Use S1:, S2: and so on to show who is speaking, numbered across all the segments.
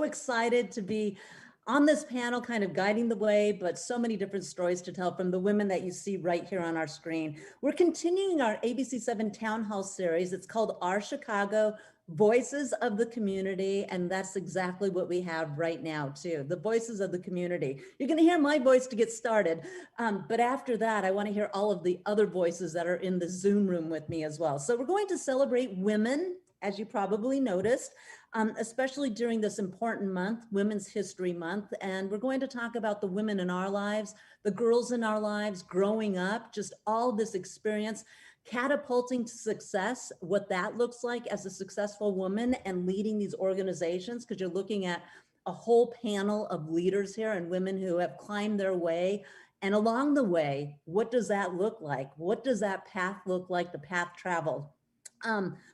S1: excited to be on this panel, kind of guiding the way, but so many different stories to tell from the women that you see right here on our screen. We're continuing our ABC7 Town Hall series. It's called Our Chicago, Voices of the Community, and that's exactly what we have right now too, the voices of the community. You're gonna hear my voice to get started, but after that, I wanna hear all of the other voices that are in the Zoom room with me as well. So we're going to celebrate women, as you probably noticed, especially during this important month, Women's History Month. And we're going to talk about the women in our lives, the girls in our lives, growing up, just all this experience, catapulting to success, what that looks like as a successful woman and leading these organizations, because you're looking at a whole panel of leaders here and women who have climbed their way. And along the way, what does that look like? What does that path look like, the path traveled?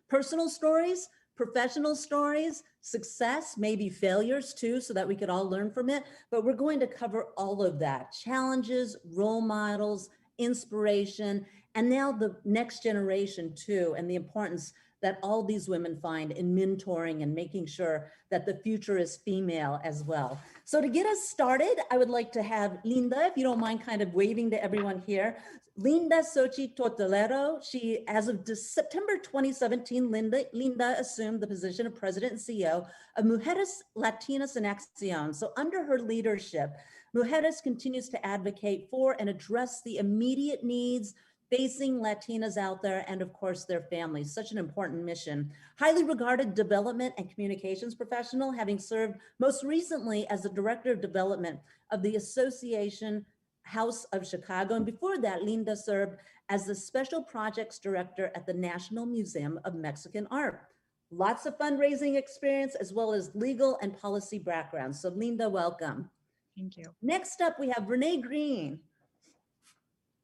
S1: Personal stories, professional stories, success, maybe failures too, so that we could all learn from it. But we're going to cover all of that, challenges, role models, inspiration, and now the next generation too, and the importance that all these women find in mentoring and making sure that the future is female as well. So to get us started, I would like to have Linda, if you don't mind kind of waving to everyone here. Linda Sochi Tortellero, she, as of September 2017, Linda assumed the position of president and CEO of Mujeres Latinas en Acción. So under her leadership, Mujeres continues to advocate for and address the immediate needs facing Latinas out there and of course their families, such an important mission. Highly regarded development and communications professional, having served most recently as the Director of Development of the Association House of Chicago. And before that, Linda served as the Special Projects Director at the National Museum of Mexican Art. Lots of fundraising experience as well as legal and policy background. So Linda, welcome.
S2: Thank you.
S1: Next up, we have Renee Green.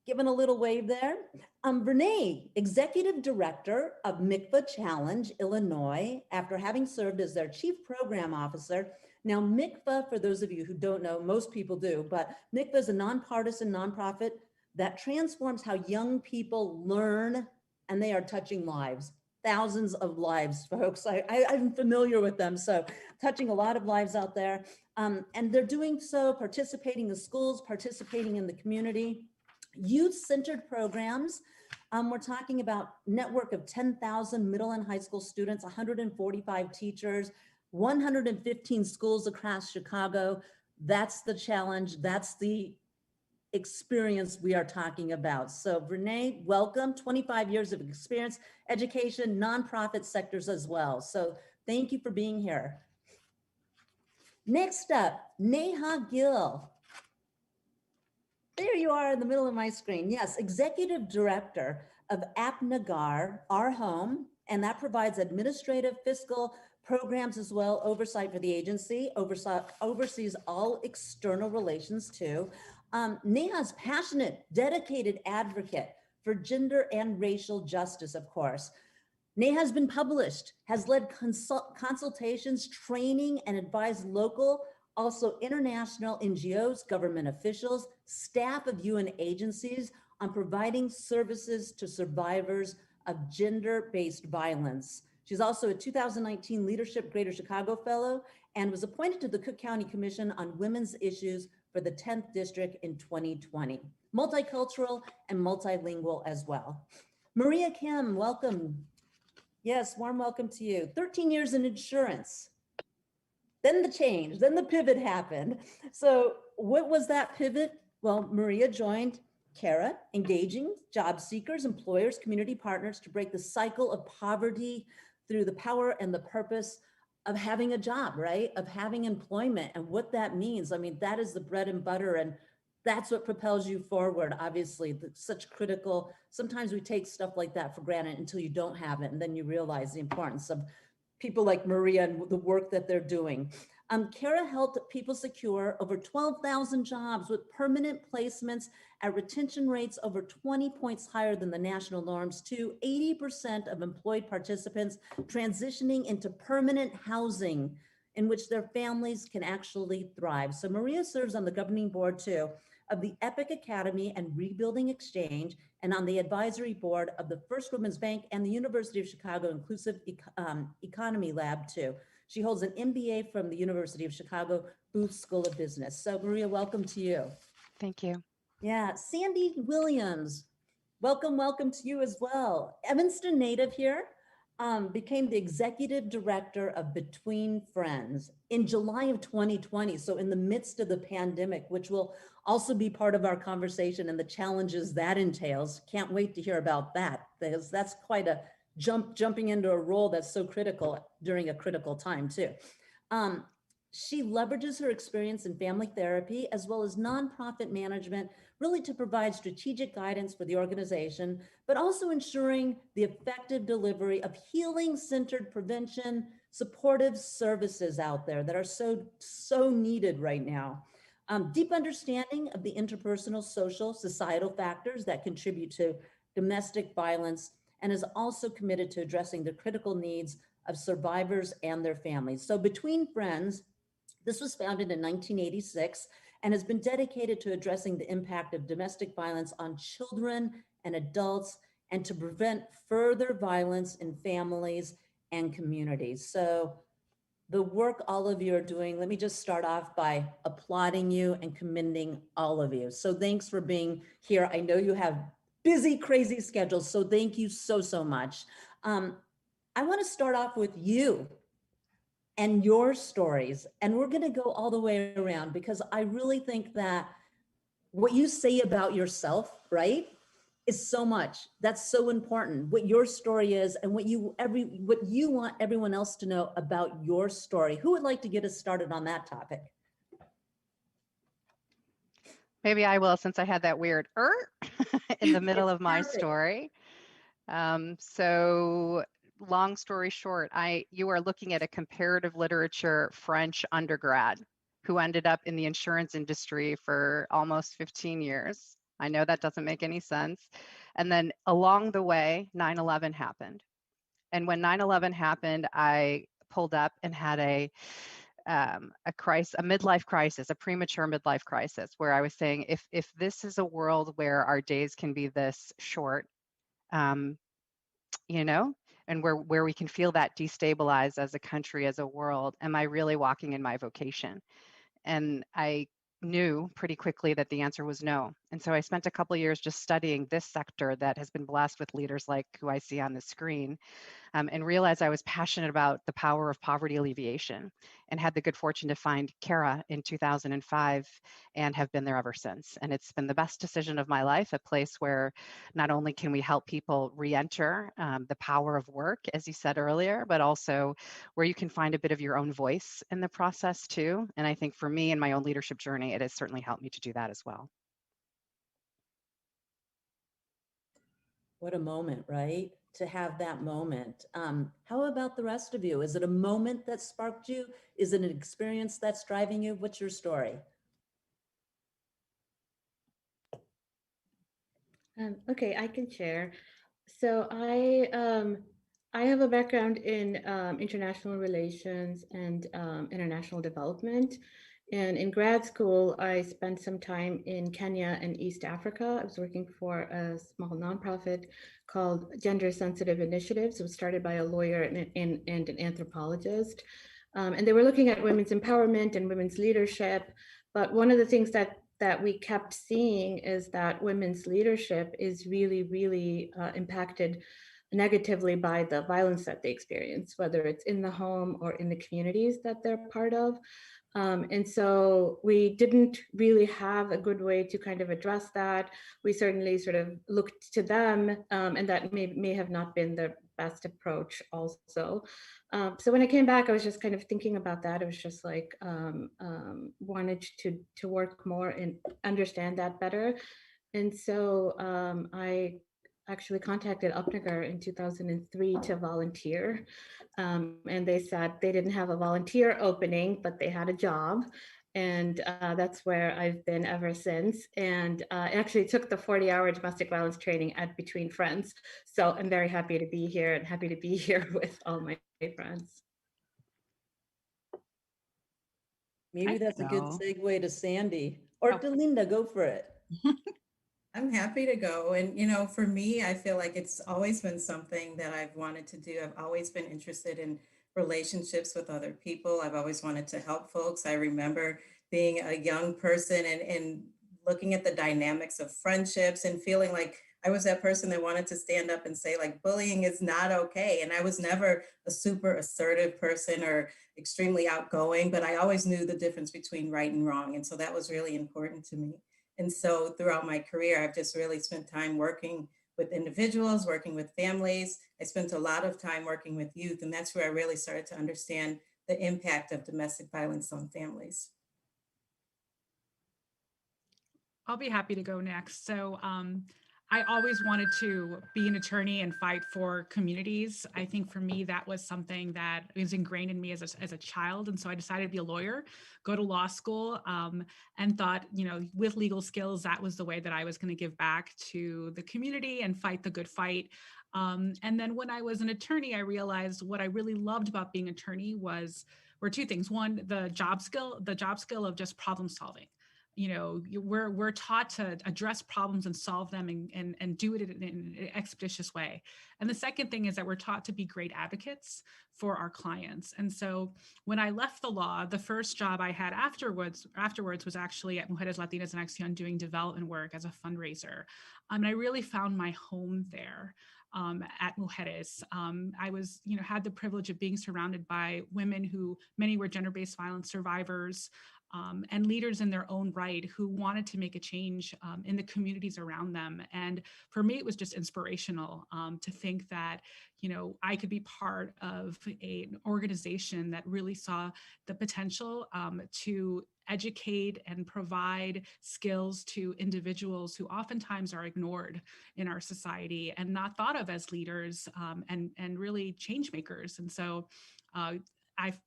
S1: Giving a little wave there. Renee, Executive Director of MICVA Challenge, Illinois, after having served as their Chief Program Officer. Now, MICVA, for those of you who don't know, most people do, but MICVA is a nonpartisan nonprofit that transforms how young people learn, and they are touching lives, thousands of lives, folks. I'm familiar with them, so touching a lot of lives out there. And they're doing so, participating in schools, participating in the community. Youth-centered programs. We're talking about network of 10,000 middle and high school students, 145 teachers, 115 schools across Chicago. That's the challenge. That's the experience we are talking about. So Renee, welcome. 25 years of experience, education, nonprofit sectors as well. So thank you for being here. Next up, Neha Gill. There you are in the middle of my screen. Yes, Executive Director of AppNagar, Our Home, and that provides administrative, fiscal programs as well, oversight for the agency, oversees all external relations too. Neha's passionate, dedicated advocate for gender and racial justice, of course. Neha has been published, has led consultations, training, and advised local, also international NGOs, government officials, staff of UN agencies on providing services to survivors of gender-based violence. She's also a 2019 Leadership Greater Chicago Fellow and was appointed to the Cook County Commission on Women's Issues for the 10th District in 2020. Multicultural and multilingual as well. Maria Kim, welcome. Yes, warm welcome to you. 13 years in insurance. Then the change, then the pivot happened. So what was that pivot? Well, Maria joined CARA, engaging job seekers, employers, community partners to break the cycle of poverty through the power and the purpose of having a job, right? Of having employment and what that means. I mean, that is the bread and butter, and that's what propels you forward, obviously. Such critical, sometimes we take stuff like that for granted until you don't have it, and then you realize the importance of people like Maria and the work that they're doing. CARA helped people secure over 12,000 jobs with permanent placements at retention rates over 20 points higher than the national norms, to 80% of employed participants transitioning into permanent housing in which their families can actually thrive. So Maria serves on the governing board too of the Epic Academy and Rebuilding Exchange, and on the advisory board of the First Women's Bank and the University of Chicago Inclusive Economy Lab too. She holds an MBA from the University of Chicago Booth School of Business. So Maria, welcome to you.
S2: Thank you.
S1: Yeah, Sandy Williams, welcome to you as well. Evanston native here, became the executive director of Between Friends in July of 2020. So in the midst of the pandemic, which will also be part of our conversation and the challenges that entails. Can't wait to hear about that, because that's quite a jumping into a role that's so critical during a critical time too. Um, she leverages her experience in family therapy as well as nonprofit management, really to provide strategic guidance for the organization, but also ensuring the effective delivery of healing-centered prevention, supportive services out there that are so needed right now. Deep understanding of the interpersonal, social, societal factors that contribute to domestic violence, and is also committed to addressing the critical needs of survivors and their families. So Between Friends, this was founded in 1986 and has been dedicated to addressing the impact of domestic violence on children and adults and to prevent further violence in families and communities. So the work all of you are doing, let me just start off by applauding you and commending all of you. So thanks for being here. I know you have busy, crazy schedules, so thank you so much. I want to start off with you and your stories. And we're going to go all the way around because I really think that what you say about yourself, right, is so much. That's so important. What your story is and what you want everyone else to know about your story. Who would like to get us started on that topic?
S2: Maybe I will, since I had that weird in the middle
S1: It's
S2: of my
S1: perfect.
S2: story. So long story short, you are looking at a comparative literature French undergrad who ended up in the insurance industry for almost 15 years. I know that doesn't make any sense. And then along the way, 9/11 happened. And when 9/11 happened, I pulled up and had a midlife crisis, a premature midlife crisis, where I was saying, if this is a world where our days can be this short, um, you know, and where we can feel that destabilized as a country, as a world, am I really walking in my vocation? And I knew pretty quickly that the answer was no. And so I spent a couple of years just studying this sector that has been blessed with leaders like who I see on the screen, and realized I was passionate about the power of poverty alleviation, and had the good fortune to find CARA in 2005 and have been there ever since. And it's been the best decision of my life, a place where not only can we help people re-enter the power of work, as you said earlier, but also where you can find a bit of your own voice in the process too. And I think for me in my own leadership journey, it has certainly helped me to do that as well.
S1: What a moment, right? To have that moment. How about the rest of you? Is it a moment that sparked you? Is it an experience that's driving you? What's your story?
S3: Okay, I can share. So I have a background in international relations and international development. And in grad school, I spent some time in Kenya and East Africa. I was working for a small nonprofit called Gender Sensitive Initiatives. It was started by a lawyer and an anthropologist. And they were looking at women's empowerment and women's leadership. But one of the things that we kept seeing is that women's leadership is really impacted negatively by the violence that they experience, whether it's in the home or in the communities that they're part of. And so we didn't really have a good way to kind of address that. We certainly sort of looked to them, and that may have not been the best approach also. So when I came back, I was just kind of thinking about that. It was just like wanted to work more and understand that better. And so I actually contacted Upniger in 2003 to volunteer. And they said they didn't have a volunteer opening, but they had a job. And that's where I've been ever since. And actually took the 40-hour domestic violence training at Between Friends. So I'm very happy to be here and happy to be here with all my friends.
S1: Maybe that's a good
S4: No.
S1: segue to Sandy or to Linda. Go for it.
S4: I'm happy to go. And, for me, I feel like it's always been something that I've wanted to do. I've always been interested in relationships with other people. I've always wanted to help folks. I remember being a young person and looking at the dynamics of friendships and feeling like I was that person that wanted to stand up and say, like, bullying is not okay. And I was never a super assertive person or extremely outgoing, but I always knew the difference between right and wrong. And so that was really important to me. And so throughout my career, I've just really spent time working with individuals, working with families. I spent a lot of time working with youth, and that's where I really started to understand the impact of domestic violence on families.
S5: I'll be happy to go next. So I always wanted to be an attorney and fight for communities. I think for me, that was something that was ingrained in me as a child. And so I decided to be a lawyer, go to law school, and thought, with legal skills, that was the way that I was going to give back to the community and fight the good fight. And then when I was an attorney, I realized what I really loved about being an attorney were two things. One, the job skill of just problem solving. We're taught to address problems and solve them and do it in an expeditious way. And the second thing is that we're taught to be great advocates for our clients. And so when I left the law, the first job I had afterwards was actually at Mujeres Latinas en Acción doing development work as a fundraiser. And I really found my home there. At Mujeres. I was, had the privilege of being surrounded by women who many were gender-based violence survivors, and leaders in their own right who wanted to make a change in the communities around them. And for me, it was just inspirational to think that, I could be part of an organization that really saw the potential to educate and provide skills to individuals who oftentimes are ignored in our society and not thought of as leaders and really change makers. And so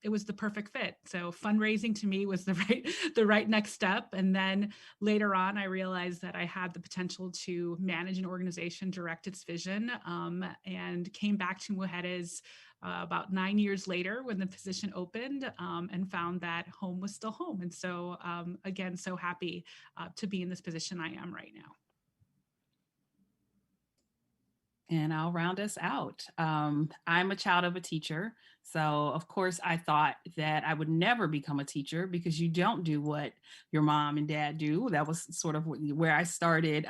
S5: it was the perfect fit. So fundraising to me was the right next step. And then later on, I realized that I had the potential to manage an organization, direct its vision, and came back to Mujeres about 9 years later when the position opened, and found that home was still home. And so again, so happy to be in this position I am right now.
S6: And I'll round us out. I'm a child of a teacher. So, of course, I thought that I would never become a teacher because you don't do what your mom and dad do. That was sort of where I started.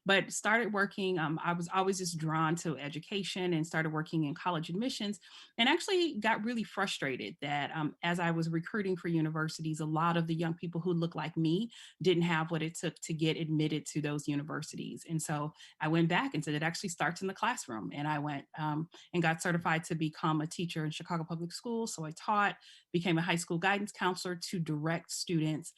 S6: But started working. I was always just drawn to education and started working in college admissions, and actually got really frustrated that as I was recruiting for universities, a lot of the young people who looked like me didn't have what it took to get admitted to those universities. And so I went back and said, it actually starts in the classroom. And I went and got certified to become a teacher in Chicago Public Schools. So I taught, became a high school guidance counselor to direct students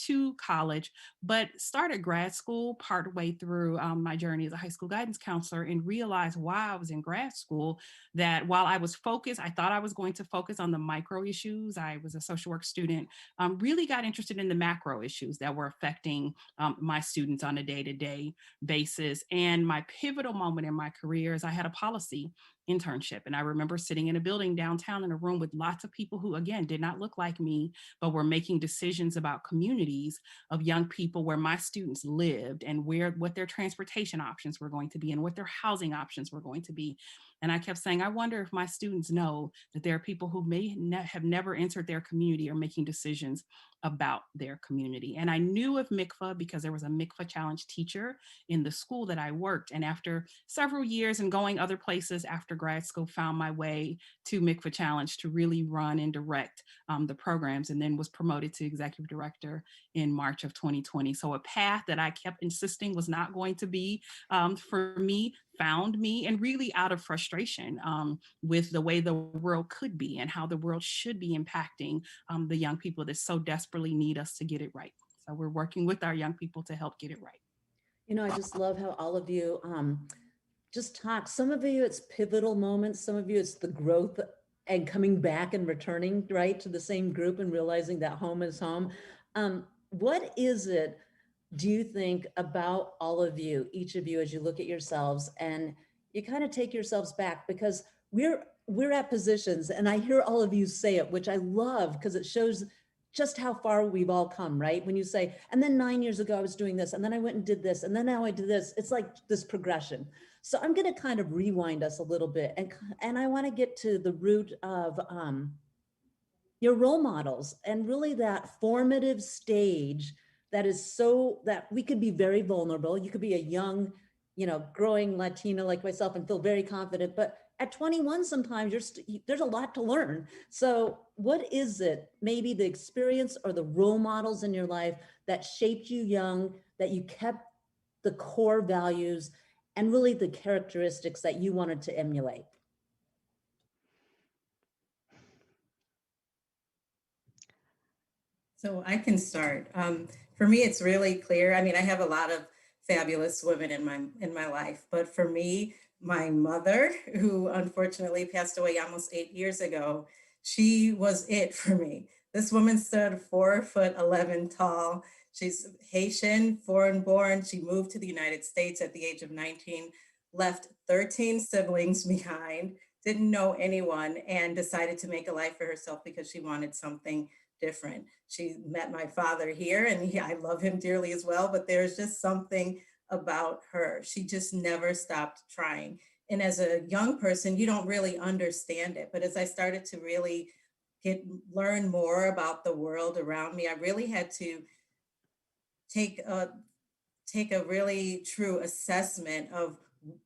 S6: to college, but started grad school partway through my journey as a high school guidance counselor, and realized while I was in grad school that while I was focused, I thought I was going to focus on the micro issues. I was a social work student, really got interested in the macro issues that were affecting my students on a day-to-day basis. And my pivotal moment in my career is I had a policy internship. And I remember sitting in a building downtown in a room with lots of people who, again, did not look like me, but were making decisions about communities of young people where my students lived and what their transportation options were going to be and what their housing options were going to be. And I kept saying, I wonder if my students know that there are people who may have never entered their community or making decisions about their community. And I knew of MICFA because there was a MICFA challenge teacher in the school that I worked. And after several years and going other places after grad school, found my way to MICFA Challenge to really run and direct the programs, and then was promoted to executive director in March of 2020. So a path that I kept insisting was not going to be for me, found me, and really out of frustration with the way the world could be and how the world should be impacting the young people that so desperately need us to get it right. So we're working with our young people to help get it right.
S1: I just love how all of you just talk. Some of you, it's pivotal moments. Some of you, it's the growth and coming back and returning, right, to the same group and realizing that home is home. What is it, do you think, about all of you, each of you, as you look at yourselves and you kind of take yourselves back? Because we're at positions, and I hear all of you say it, which I love because it shows just how far we've all come, right? When you say, and then 9 years ago I was doing this, and then I went and did this, and then now I did this. It's like this progression. So I'm going to kind of rewind us a little bit, and I want to get to the root of your role models and really that formative stage that is so that we could be very vulnerable. You could be a young, growing Latina like myself and feel very confident, but at 21, sometimes there's a lot to learn. So what is it, maybe the experience or the role models in your life that shaped you young, that you kept the core values and really the characteristics that you wanted to emulate?
S4: So I can start. For me, it's really clear. I mean, I have a lot of fabulous women in my life, but for me, my mother, who unfortunately passed away almost 8 years ago, she was it for me. This woman stood 4'11" tall. She's Haitian, foreign born. She moved to the United States at the age of 19, left 13 siblings behind, didn't know anyone, and decided to make a life for herself because she wanted something different. She met my father here, and I love him dearly as well, but there's just something about her. She just never stopped trying. And as a young person, you don't really understand it. But as I started to really learn more about the world around me, I really had to take a take a really true assessment of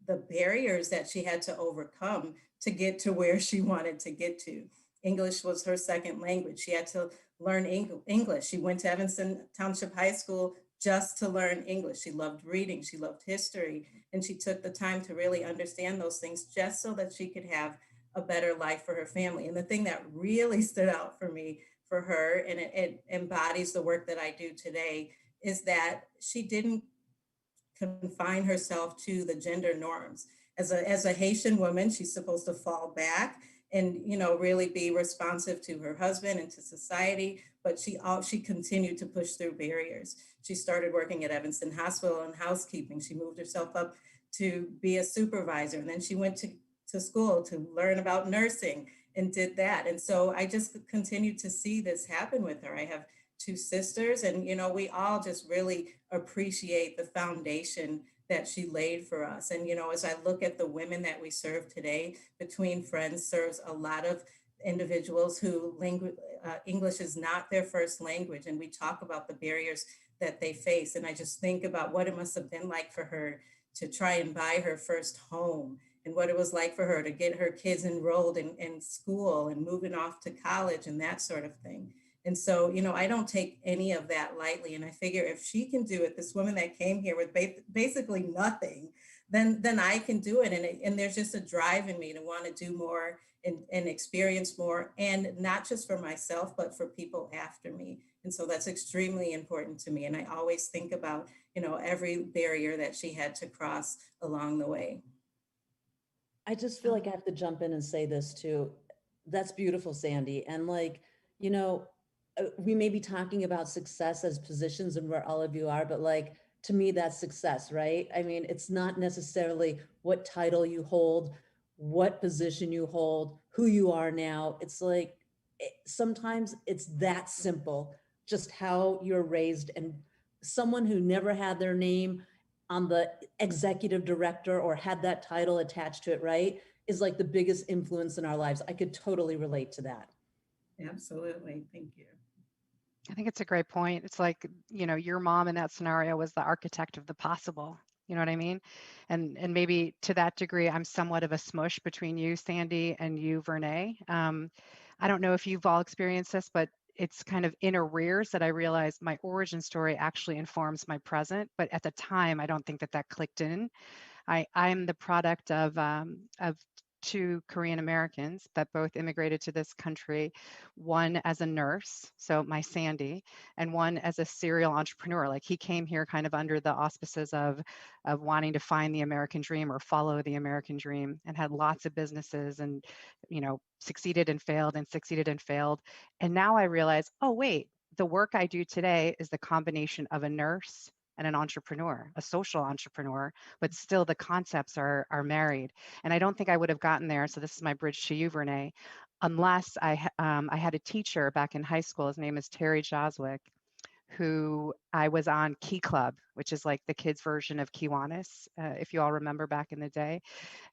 S4: the barriers that she had to overcome to get to where she wanted to get to. English was her second language. She had to learn English. She went to Evanston Township High School just to learn English. She loved reading, she loved history, and she took the time to really understand those things just so that she could have a better life for her family. And the thing that really stood out for me for her, and it embodies the work that I do today, is that she didn't confine herself to the gender norms. As a Haitian woman, she's supposed to fall back and really be responsive to her husband and to society. But she continued to push through barriers. She started working at Evanston Hospital in housekeeping. She moved herself up to be a supervisor, and then she went to school to learn about nursing and did that. And so I just continued to see this happen with her. I have two sisters, and we all just really appreciate the foundation that she laid for us. And as I look at the women that we serve today, Between Friends serves a lot of individuals who English is not their first language, and we talk about the barriers that they face. And I just think about what it must have been like for her to try and buy her first home, and what it was like for her to get her kids enrolled in school and moving off to college and that sort of thing. And so, I don't take any of that lightly. And I figure if she can do it, this woman that came here with basically nothing, then I can do it. And there's just a drive in me to want to do more and experience more, and not just for myself, but for people after me. And so that's extremely important to me. And I always think about, every barrier that she had to cross along the way.
S1: I just feel like I have to jump in and say this too. That's beautiful, Sandy. And you know, we may be talking about success as positions and where all of you are, but to me, that's success, right? I mean, it's not necessarily what title you hold, what position you hold, who you are now. It's sometimes it's that simple, just how you're raised, and someone who never had their name on the executive director or had that title attached to it, right, is the biggest influence in our lives. I could totally relate to that.
S4: Absolutely. Thank you.
S2: I think it's a great point. It's like, your mom in that scenario was the architect of the possible. You know what I mean? And maybe to that degree, I'm somewhat of a smush between you, Sandy, and you, Vernay. I don't know if you've all experienced this, but it's kind of in arrears that I realize my origin story actually informs my present. But at the time, I don't think that clicked in. I'm the product of two Korean Americans that both immigrated to this country, one as a nurse, so my Sandy, and one as a serial entrepreneur. Like, he came here kind of under the auspices of wanting to find the American dream or follow the American dream, and had lots of businesses and, succeeded and failed and succeeded and failed. And now I realize, oh, wait, the work I do today is the combination of a nurse and an entrepreneur, a social entrepreneur, but still the concepts are married. And I don't think I would have gotten there. So this is my bridge to you, Vernay, unless I had a teacher back in high school. His name is Terry Joswick, who I was on Key Club, which is like the kids' version of Kiwanis, if you all remember back in the day.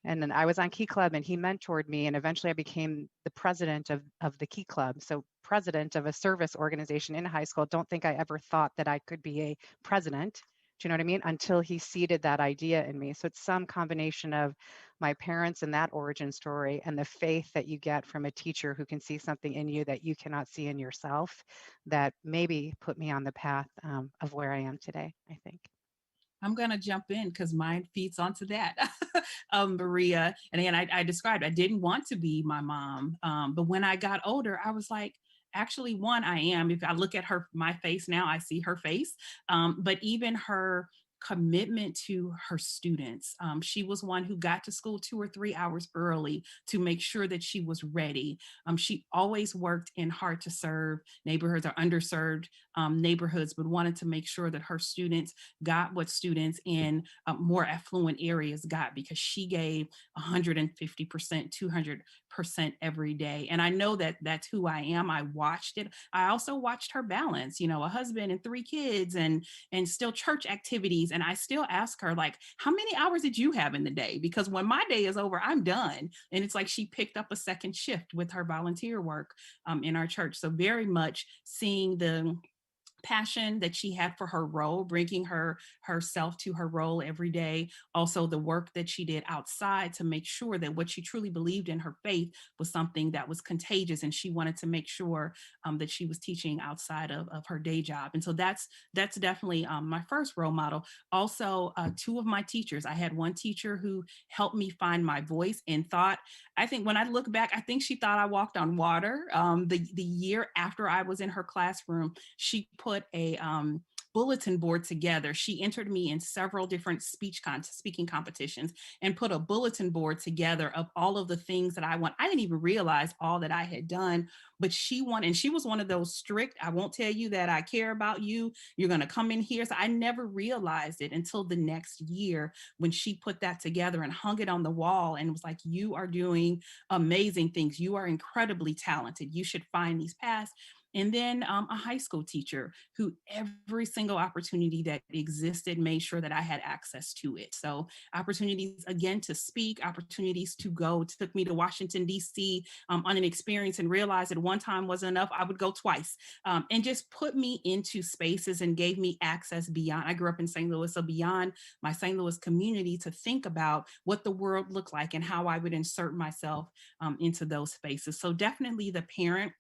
S2: And then I was on Key Club and he mentored me, and eventually I became the president of the Key Club. So president of a service organization in high school. Don't think I ever thought that I could be a president. Do you know what I mean? Until he seeded that idea in me. So it's some combination of my parents and that origin story and the faith that you get from a teacher who can see something in you that you cannot see in yourself that maybe put me on the path of where I am today, I think.
S6: I'm going to jump in because mine feeds onto that, Maria. And again, I described, I didn't want to be my mom. But when I got older, I was like, actually, one, I am. If I look at my face now, I see her face. But even her commitment to her students. She was one who got to school 2 or 3 hours early to make sure that she was ready. She always worked in hard to serve neighborhoods or underserved neighborhoods, but wanted to make sure that her students got what students in more affluent areas got, because she gave 150%, 200% every day. And I know that that's who I am. I watched it. I also watched her balance, a husband and 3 kids and still church activities. And I still ask her, like, how many hours did you have in the day? Because when my day is over, I'm done. And it's like she picked up a second shift with her volunteer work in our church. So very much seeing the passion that she had for her role, bringing herself to her role every day. Also the work that she did outside to make sure that what she truly believed in, her faith, was something that was contagious. And she wanted to make sure that she was teaching outside of her day job. And so that's definitely my first role model. Also, 2 of my teachers. I had one teacher who helped me find my voice and I think when I look back, I think she thought I walked on water. The year after I was in her classroom, she put a bulletin board together. She entered me in several different speaking competitions and put a bulletin board together of all of the things that I want. I didn't even realize all that I had done, but she was one of those strict, I won't tell you that I care about you. You're going to come in here. So I never realized it until the next year when she put that together and hung it on the wall and was like, you are doing amazing things. You are incredibly talented. You should find these paths. And then a high school teacher who every single opportunity that existed made sure that I had access to it. So opportunities, again, to speak, opportunities to go, took me to Washington, D.C. On an experience and realized that one time wasn't enough. I would go twice and just put me into spaces and gave me access beyond. I grew up in St. Louis, so beyond my St. Louis community to think about what the world looked like and how I would insert myself into those spaces. So definitely the parent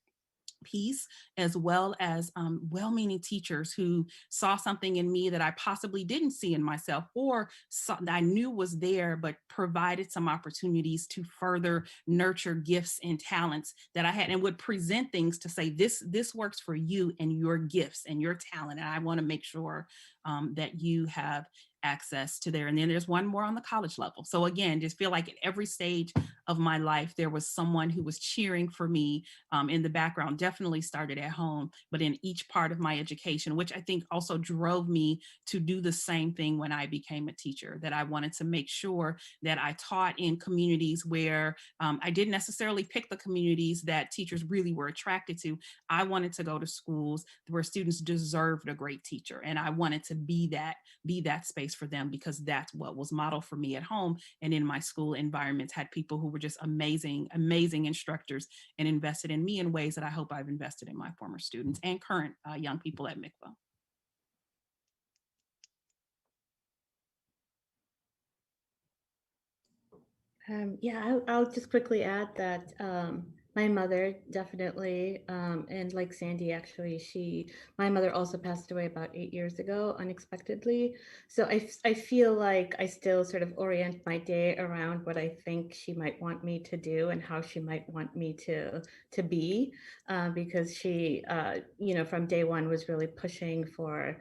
S6: piece, as well as well-meaning teachers who saw something in me that I possibly didn't see in myself, or that I knew was there, but provided some opportunities to further nurture gifts and talents that I had, and would present things to say, this works for you and your gifts and your talent. And I want to make sure that you have access to there. And then there's one more on the college level. So again, just feel like at every stage of my life, there was someone who was cheering for me in the background. Definitely started at home, but in each part of my education, which I think also drove me to do the same thing when I became a teacher, that I wanted to make sure that I taught in communities where I didn't necessarily pick the communities that teachers really were attracted to. I wanted to go to schools where students deserved a great teacher. And I wanted to be that space for them, because that's what was modeled for me at home and in my school environments. Had people who were just amazing instructors and invested in me in ways that I hope I've invested in my former students and current young people at Mikvah.
S3: Yeah, I'll just quickly add that my mother definitely, and like Sandy, actually, my mother also passed away about 8 years ago unexpectedly. So I feel like I still sort of orient my day around what I think she might want me to do and how she might want me to be, because she, from day one was really pushing for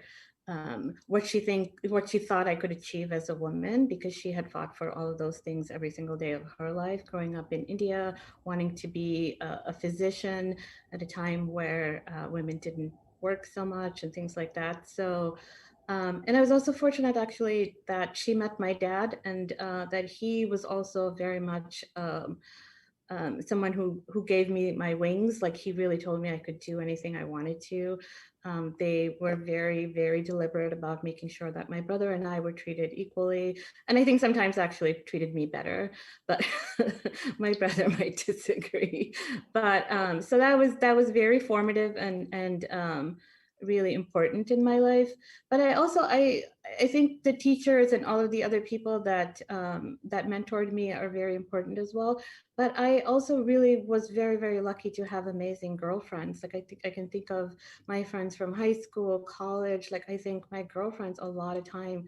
S3: what she thought I could achieve as a woman, because she had fought for all of those things every single day of her life, growing up in India, wanting to be a physician at a time where women didn't work so much and things like that. So, and I was also fortunate actually that she met my dad, and that he was also very much someone who gave me my wings. Like, he really told me I could do anything I wanted to. They were very, very deliberate about making sure that my brother and I were treated equally. And I think sometimes actually treated me better, but my brother might disagree. But so that was very formative and really important in my life. But I think the teachers and all of the other people that that mentored me are very important as well. But I also really was very, very lucky to have amazing girlfriends. Like, I think I can think of my friends from high school, college. Like, I think my girlfriends a lot of time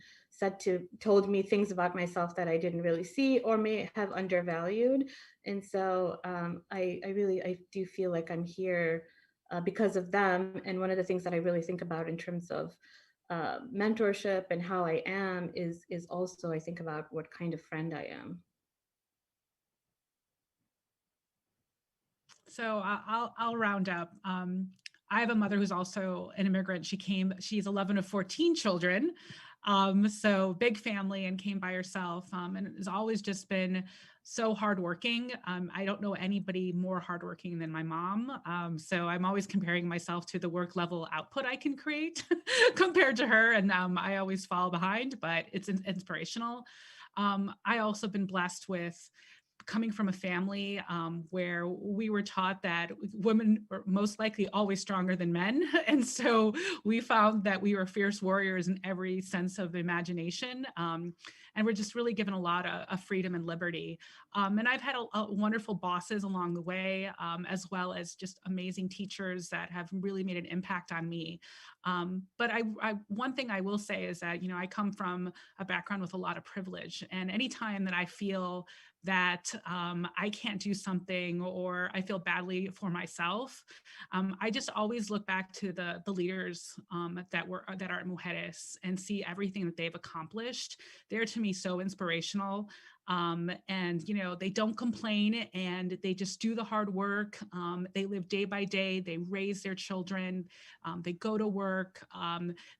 S3: told me things about myself that I didn't really see or may have undervalued. And so I do feel like I'm here because of them. And one of the things that I really think about in terms of mentorship and how I am is also, I think about what kind of friend I am.
S5: So I'll round up. I have a mother who's also an immigrant. She's 11 of 14 children. So big family, and came by herself, and has always just been so hardworking. I don't know anybody more hardworking than my mom. So I'm always comparing myself to the work level output I can create compared to her. And I always fall behind, but it's inspirational. I also been blessed with coming from a family where we were taught that women are most likely always stronger than men. And so we found that we were fierce warriors in every sense of imagination. And we're just really given a lot of freedom and liberty. And I've had a wonderful bosses along the way, as well as just amazing teachers that have really made an impact on me. But one thing I will say is that, I come from a background with a lot of privilege. And anytime that I feel that I can't do something or I feel badly for myself, I just always look back to the leaders that are at Mujeres and see everything that they've accomplished. They're, to me, so inspirational. And they don't complain, and they just do the hard work. They live day by day. They raise their children. They go to work.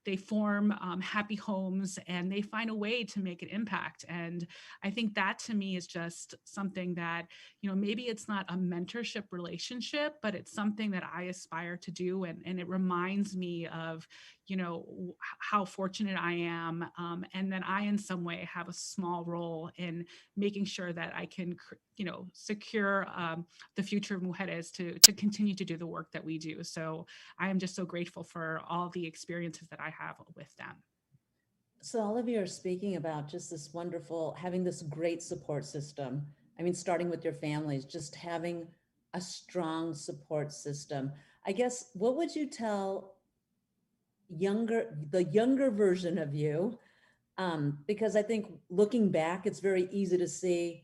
S5: They form happy homes, and they find a way to make an impact. And I think that, to me, is just something that, maybe it's not a mentorship relationship, but it's something that I aspire to do. And it reminds me of, how fortunate I am, and that I, in some way, have a small role in making sure that I can, secure the future of Mujeres to continue to do the work that we do. So I am just so grateful for all the experiences that I have with them.
S1: So all of you are speaking about just this wonderful, having this great support system. I mean, starting with your families, just having a strong support system. I guess, what would you tell the younger version of you? Because I think looking back, it's very easy to see,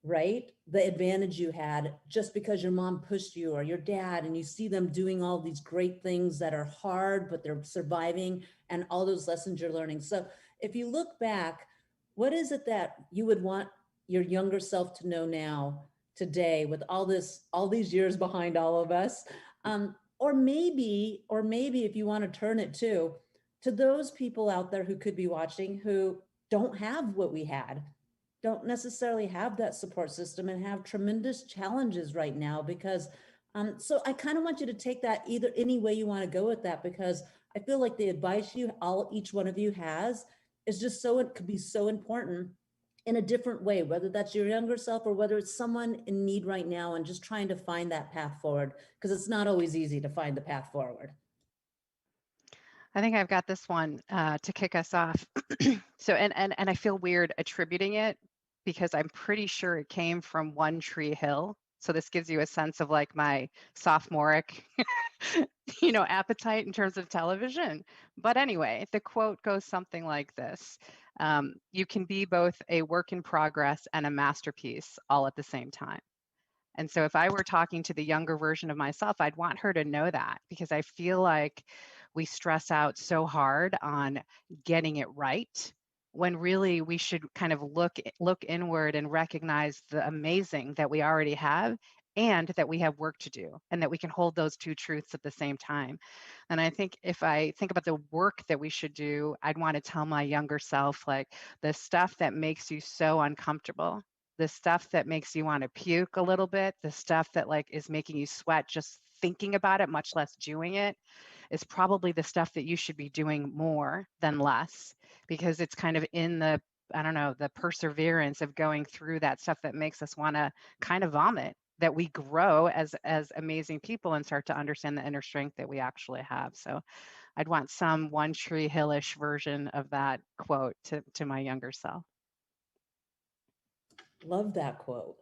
S1: right, the advantage you had just because your mom pushed you or your dad, and you see them doing all these great things that are hard, but they're surviving, and all those lessons you're learning. So if you look back, what is it that you would want your younger self to know now, today, with all these years behind all of us? Or maybe if you want to turn it to those people out there who could be watching, who don't have what we had, don't necessarily have that support system, and have tremendous challenges right now. Because so I kind of want you to take that either any way you want to go with that, because I feel like the advice each one of you has is just it could be so important in a different way, whether that's your younger self or whether it's someone in need right now and just trying to find that path forward, because it's not always easy to find the path forward.
S2: I think I've got this one to kick us off. So, and I feel weird attributing it, because I'm pretty sure it came from One Tree Hill. So this gives you a sense of like my sophomoric, appetite in terms of television. But anyway, the quote goes something like this. You can be both a work in progress and a masterpiece all at the same time. And so if I were talking to the younger version of myself, I'd want her to know that, because I feel like we stress out so hard on getting it right, when really we should kind of look inward and recognize the amazing that we already have, and that we have work to do, and that we can hold those two truths at the same time. And I think if I think about the work that we should do, I'd want to tell my younger self, like, the stuff that makes you so uncomfortable, the stuff that makes you want to puke a little bit, the stuff that like is making you sweat just thinking about it, much less doing it, is probably the stuff that you should be doing more than less, because it's kind of in the, I don't know, the perseverance of going through that stuff that makes us want to kind of vomit, that we grow as amazing people and start to understand the inner strength that we actually have. So I'd want some One Tree Hillish version of that quote to my younger self.
S1: Love that quote.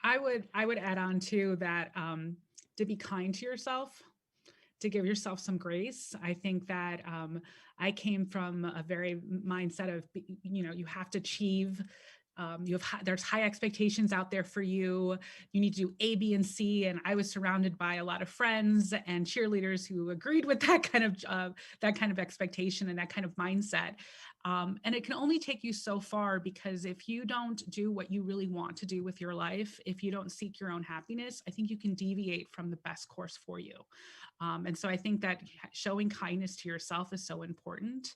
S5: I would add on to that, to be kind to yourself, to give yourself some grace. I think that I came from a very mindset of, you have to achieve. There's high expectations out there for you. You need to do A, B, and C. And I was surrounded by a lot of friends and cheerleaders who agreed with that kind of expectation and that kind of mindset. And it can only take you so far, because if you don't do what you really want to do with your life, if you don't seek your own happiness, I think you can deviate from the best course for you. And so I think that showing kindness to yourself is so important.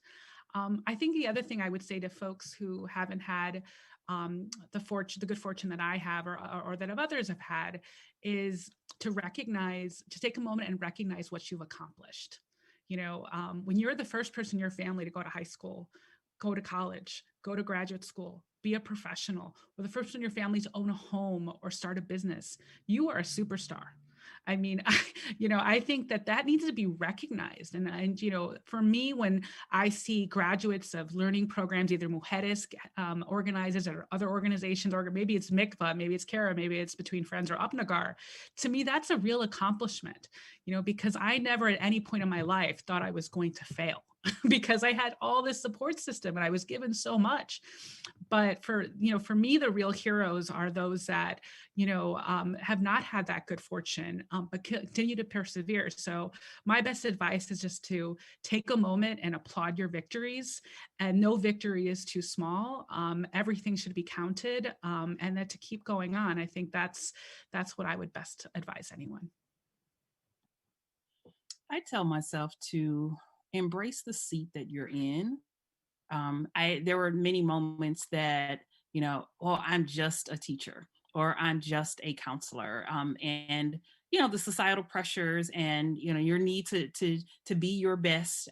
S5: I think the other thing I would say to folks who haven't had the good fortune that I have, or that others have had, is to take a moment and recognize what you've accomplished. When you're the first person in your family to go to high school, go to college, go to graduate school, be a professional, or the first person in your family to own a home or start a business, you are a superstar. I mean, I think that needs to be recognized. And for me, when I see graduates of learning programs, either Mujeres organizes or other organizations, or maybe it's Mikvah, maybe it's Kara, maybe it's Between Friends or Upnagar, to me, that's a real accomplishment, because I never at any point in my life thought I was going to fail. Because I had all this support system and I was given so much. But for me, the real heroes are those that, have not had that good fortune, but continue to persevere. So my best advice is just to take a moment and applaud your victories, and no victory is too small. Everything should be counted, and that to keep going on. I think that's what I would best advise anyone.
S6: I tell myself to embrace the seat that you're in. There were many moments that, well, I'm just a teacher, or I'm just a counselor. And the societal pressures and your need to be your best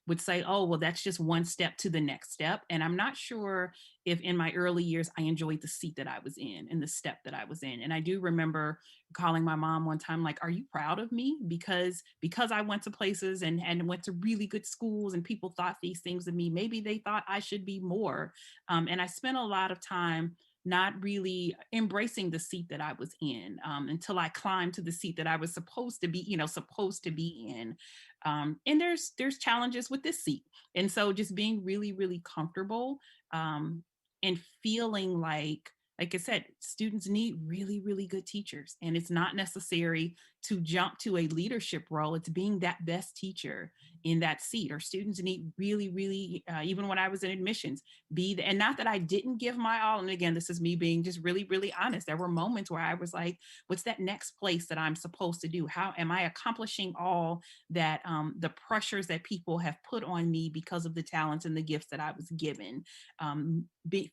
S6: would say, oh, well, that's just one step to the next step. And I'm not sure if in my early years I enjoyed the seat that I was in and the step that I was in. And I do remember calling my mom one time, like, are you proud of me? Because I went to places and went to really good schools, and people thought these things of me. Maybe they thought I should be more. And I spent a lot of time not really embracing the seat that I was in until I climbed to the seat that I was supposed to be in. And there's challenges with this seat. And so just being really, really comfortable and feeling like I said, students need really, really good teachers. And it's not necessary to jump to a leadership role. It's being that best teacher in that seat. Or students need really, really, even when I was in admissions, and not that I didn't give my all. And again, this is me being just really, really honest. There were moments where I was like, what's that next place that I'm supposed to do? How am I accomplishing all that, the pressures that people have put on me because of the talents and the gifts that I was given?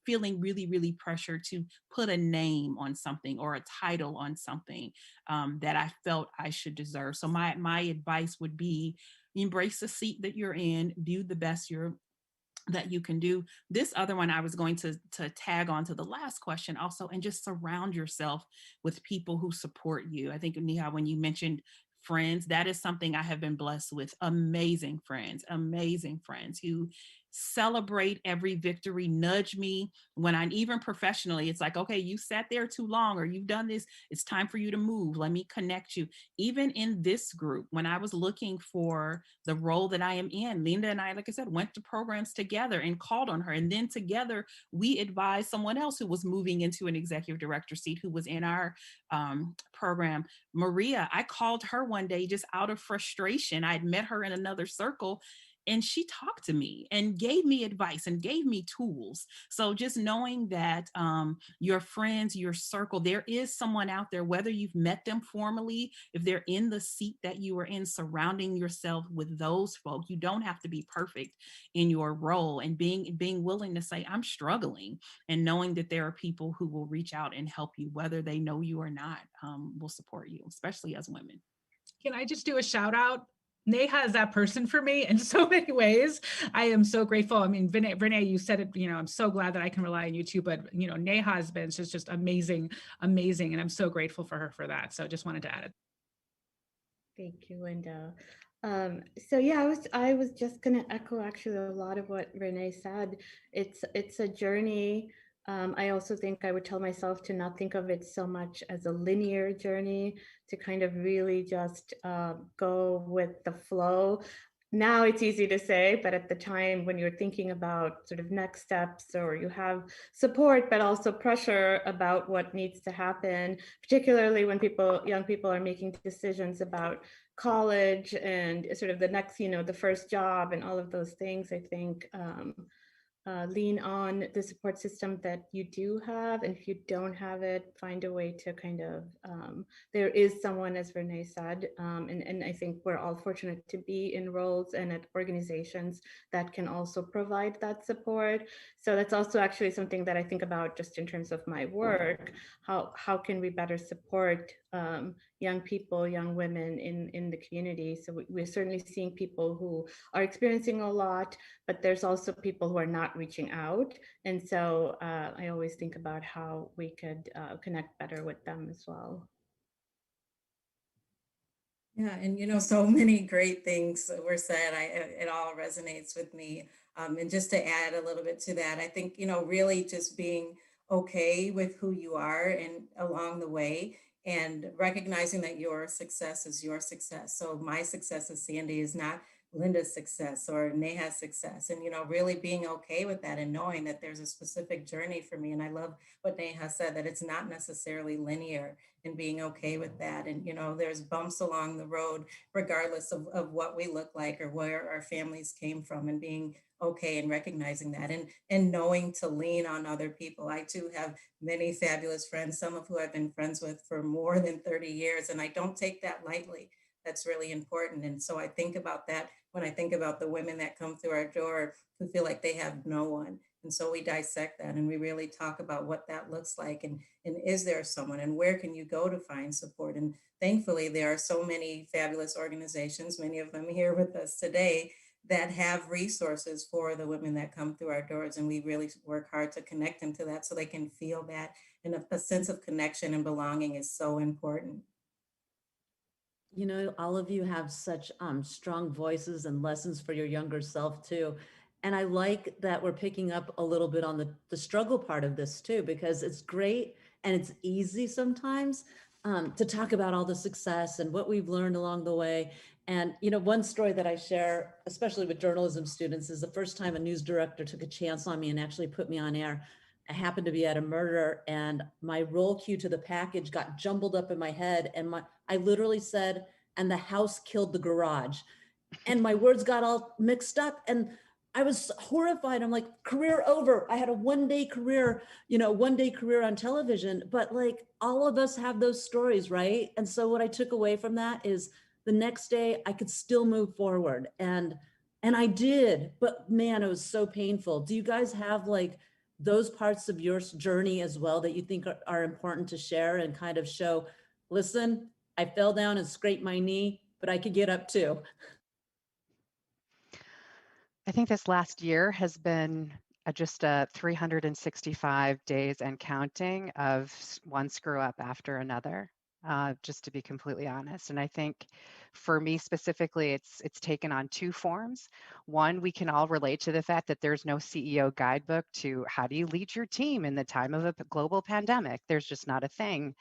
S6: Feeling really, really pressured to put a name on something or a title on something that I felt I should deserve. So my advice would be, embrace the seat that you're in, do the best that you can do. This other one, I was going to tag on to the last question also, and just surround yourself with people who support you. I think, Neha, when you mentioned friends, that is something I have been blessed with. Amazing friends who celebrate every victory, nudge me when I'm even professionally. It's like, okay, you sat there too long, or you've done this. It's time for you to move. Let me connect you. Even in this group, when I was looking for the role that I am in, Linda and I, like I said, went to programs together and called on her. And then together we advised someone else who was moving into an executive director seat, who was in our program, Maria. I called her one day just out of frustration. I had met her in another circle. And she talked to me and gave me advice and gave me tools. So just knowing that your friends, your circle, there is someone out there, whether you've met them formally, if they're in the seat that you are in, surrounding yourself with those folk. You don't have to be perfect in your role, and being willing to say, I'm struggling, and knowing that there are people who will reach out and help you, whether they know you or not, will support you, especially as women.
S5: Can I just do a shout out? Neha is that person for me in so many ways. I am so grateful. I mean, Renee, you said it, I'm so glad that I can rely on you too, but Neha has been just amazing, amazing. And I'm so grateful for her for that. So just wanted to add it.
S3: Thank you, Linda. So yeah, I was just gonna echo actually a lot of what Renee said. It's a journey. I also think I would tell myself to not think of it so much as a linear journey, to kind of really just go with the flow. Now it's easy to say, but at the time when you're thinking about sort of next steps, or you have support, but also pressure about what needs to happen, particularly when young people are making decisions about college and sort of the next, the first job and all of those things, I think lean on the support system that you do have. And if you don't have it, find a way to kind of, there is someone, as Renee said, and I think we're all fortunate to be in roles and at organizations that can also provide that support. So that's also actually something that I think about just in terms of my work. How can we better support young people, young women in the community? So we're certainly seeing people who are experiencing a lot, but there's also people who are not reaching out. And so I always think about how we could connect better with them as well.
S4: Yeah, and so many great things were said. It all resonates with me. And just to add a little bit to that, I think, really just being okay with who you are and along the way, and recognizing that your success is your success. So my success as Sandy is not Linda's success or Neha's success. And, really being okay with that and knowing that there's a specific journey for me. And I love what Neha said, that it's not necessarily linear, and being okay with that. And, there's bumps along the road, regardless of what we look like or where our families came from, and being okay and recognizing that, and knowing to lean on other people. I too have many fabulous friends, some of who I've been friends with for more than 30 years, and I don't take that lightly. That's really important. And so I think about that when I think about the women that come through our door who feel like they have no one. And so we dissect that, and we really talk about what that looks like, and is there someone, and where can you go to find support? And thankfully, there are so many fabulous organizations, many of them here with us today, that have resources for the women that come through our doors. And we really work hard to connect them to that so they can feel that. And a sense of connection and belonging is so important.
S1: All of you have such strong voices and lessons for your younger self too. And I like that we're picking up a little bit on the struggle part of this too, because it's great and it's easy sometimes to talk about all the success and what we've learned along the way. And, one story that I share, especially with journalism students, is the first time a news director took a chance on me and actually put me on air. I happened to be at a murder, and my roll cue to the package got jumbled up in my head. And I literally said, and the house killed the garage. And my words got all mixed up. And I was horrified. I'm like, career over. I had a one-day career on television. But like, all of us have those stories, right? And so what I took away from that is the next day I could still move forward. And I did. But man, it was so painful. Do you guys have like those parts of your journey as well that you think are important to share and kind of show, listen, I fell down and scraped my knee, but I could get up too?
S2: I think this last year has been just a 365 days and counting of one screw up after another, just to be completely honest. And I think for me specifically, it's taken on two forms. One, we can all relate to the fact that there's no CEO guidebook to how do you lead your team in the time of a global pandemic. There's just not a thing.